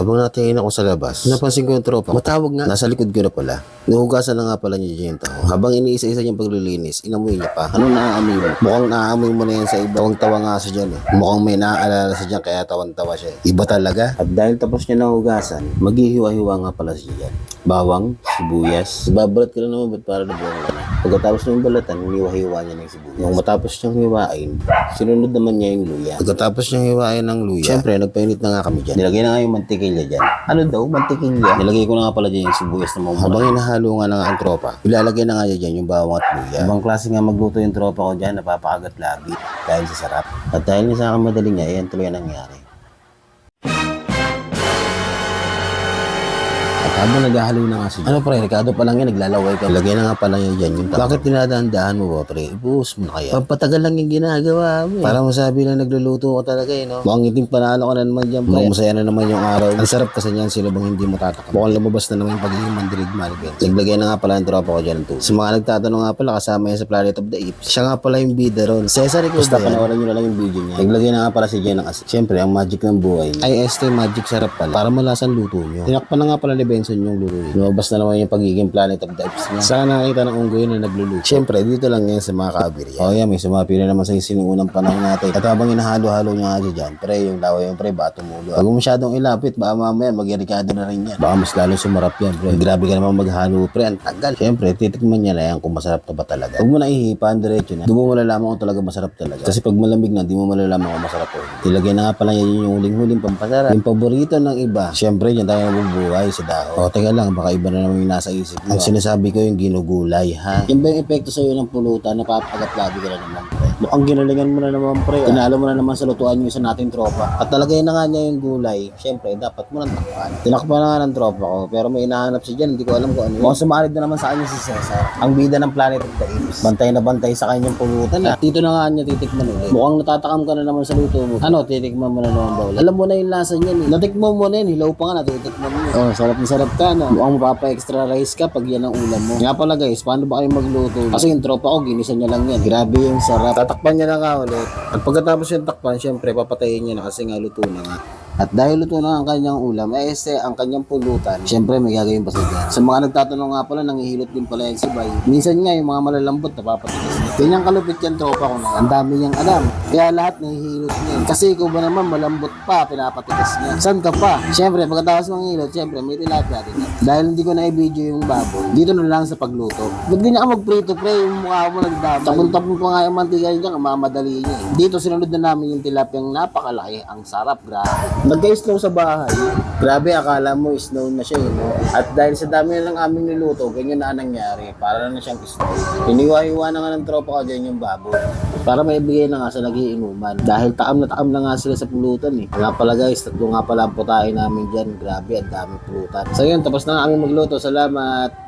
Habang natingin ako sa labas, napansin ko yung tropa. Matawag nga, nasa likod ko na pala. Nahugasan na nga pala niya yung taho. Habang iniisa-isa niyang paglilinis, inamoy niya pa. Ano naaamoy mo? Mukhang naaamoy mo na yan sa iba. Tawang-tawa nga siya dyan eh. Mukhang may naaalala siya dyan kaya tawan-tawa siya eh. Iba talaga. At dahil tapos niya nahugasan, maghihiwa-hiwa nga pala siya dyan. Bawang, sibuyas. Babalat ka na naman ba't para nabuang ka na. Pagkatapos ng balatan, hiniwa-hiwa niya ng sibuyas. Nung matapos niyang hiwain, sinunod naman niya yung luya. Pagkatapos niyang hiwain ng luya, syempre nagpainit na nga kami dyan. Nilagay na nga yung mantikilya dyan. Ano daw? Mantikilya? Nilagay ko na nga pala dyan yung sibuyas na mamula. Habang hinahalo nga na nga ang tropa, ilalagay na nga dyan yung bawang at luya. Ibang klase nga magluto yung tropa ko dyan, napapakagat labi dahil sa sarap. At dahil sa akin madali niya, ayan tuloy ang nangyari. Habang naghahalo na nga siya. Ano pre, Ricardo pa lang yan, naglalaway ka. Lagay na nga pala niya dyan yung tao. Bakit tinadaan-daan mo ba pre? Ibuhos mo na kaya. Pampatagal lang yung ginagawa mo eh. Para masabi na nagluluto ka talaga eh no. Mukhang iting panalo ka na naman dyan pre. Mukhang masaya na naman yung araw. Ang sarap kasi niyan, sila bang hindi mo tatakam. Mukhang lumabas na naman yung pagiging mandilig malibet. Naglagay na nga pala yung tropa ko dyan ng tubig. Sa mga nagtatanong nga pala, kasama yan sa Planet of the Apes. Siya nga pala yung bida ron. Cesar Rico. Basta panawalan nyo na lang yung video niya. Naglagay na nga pala si Jen ng asin. Siyempre, ang magic ng buhay. Ay, magic sarap pala. Para malasan luto nyo. Tinakpan na nga pala ni Benson yung luto niya. Lumabas na naman yung pagiging Planet of the Apes niya. Saan nakita ng unggoy na nagluluto? Siyempre, dito lang yan sa mga kaabirya. O yan, may sumapi na naman sa sinuunang panahon natin. At habang inahalo-halo niya nga dyan, pre, yung laway yung pre, bato mulo. Pag masyadong ilapit, baka mamaya mag-irikado na rin yan. Baka mas lalo sumarap yan, pre. Grabe ka naman maghalo, pre. Ang tagal. Siyempre, titikman niya na yan kung masarap na ba talaga. Huwag mo na ihipan, diretso na. Doon mo malalaman kung talaga masarap talaga. Kasi pag malamig na, di mo malalaman kung masarap o hindi. Ilagay na nga pala yan yung huling-huling pampasarap. Yung paborito ng iba. Siyempre, yan tayo nabubuhay sa dahon. O, teka lang, baka iba na naman yung nasa isip mo. Ang sinasabi ko yung ginugulay, ha? Yan ba yung epekto sa'yo ng pulutan? Napapagat-labi ka na naman, pre. Mukhang ginalingan mo na naman, pre. Tinalo mo na naman sa lutuan yung isa nating tropa. At talagay na nga niya yung gulay. Siyempre, dapat mo nang takpan. Tinakpan na nga ng tropa ko, pero may inahanap siya dyan. Hindi ko alam kung ano. Mukhang sumanib na naman sa kanya si Cesar. Ang bida ng Planet of the Apes. Bantay na bantay sa kanyang pulutan. At dito na nga niya titikman ulit. Mukhang natatakam ka na naman sa luto mo. Ano, titikman mo na naman ba ulit? Alam mo na yung lasa niyan eh. Natikman mo na yun. Hilaw pa nga, natitikman mo. Oh, sarap na sarap ka na. Mukhang mapapa-extra rice ka pag yan ang ulam mo. Nga pala guys, paano ba kayo magluto? Kasi yung tropa ko, ginisa niya lang yan. Grabe yung sarap. Tatakpan niya na nga ulit. At pagkatapos yung takpan, syempre papatayin niya na kasi nga luto na nga. At dahil luto na ang kanyang ulam, ang kanyang pulutan, syempre may gagawin pa siya dyan. Sa mga nagtatanong nga pala, nangihilot din pala yan si Bay. Minsan nga yung mga malalambot, napapatigas niya. Ganyang kalupit yan tropa ko na. Ang dami niyang alam. Kaya lahat nahihilot niya. Kasi ikaw ba naman malambot pa, pinapatigas niya. San ka pa? Syempre, pagkatapos ng hilot, syempre may tilapia din. Dahil hindi ko na i-video yung baboy, dito na lang sa pagluto. Ba't di na ka mag-prito, pre? Yung mukha mo nagdamay. Tapon-tapon pa nga yung mantika niya, mamadali niya eh. Dito sinunod na namin yung tilapiyang napakalaki. Ang sarap, grabe. Nagka-snow sa bahay. Grabe, akala mo snow na siya, no? At dahil sa dami na lang aming niluto, ganyan na nangyari. Para na siyang snow. Hiniwa-hiwa na nga ng tropa ko dyan yung baboy. Para maibigay na nga sa nagiinuman. Dahil taam na nga sila sa pulutan eh. Nga pala guys, tatlo nga pala ang putahe namin dyan. Grabe, ang dami pulutan. So yun, tapos na nga aming magluto. Salamat!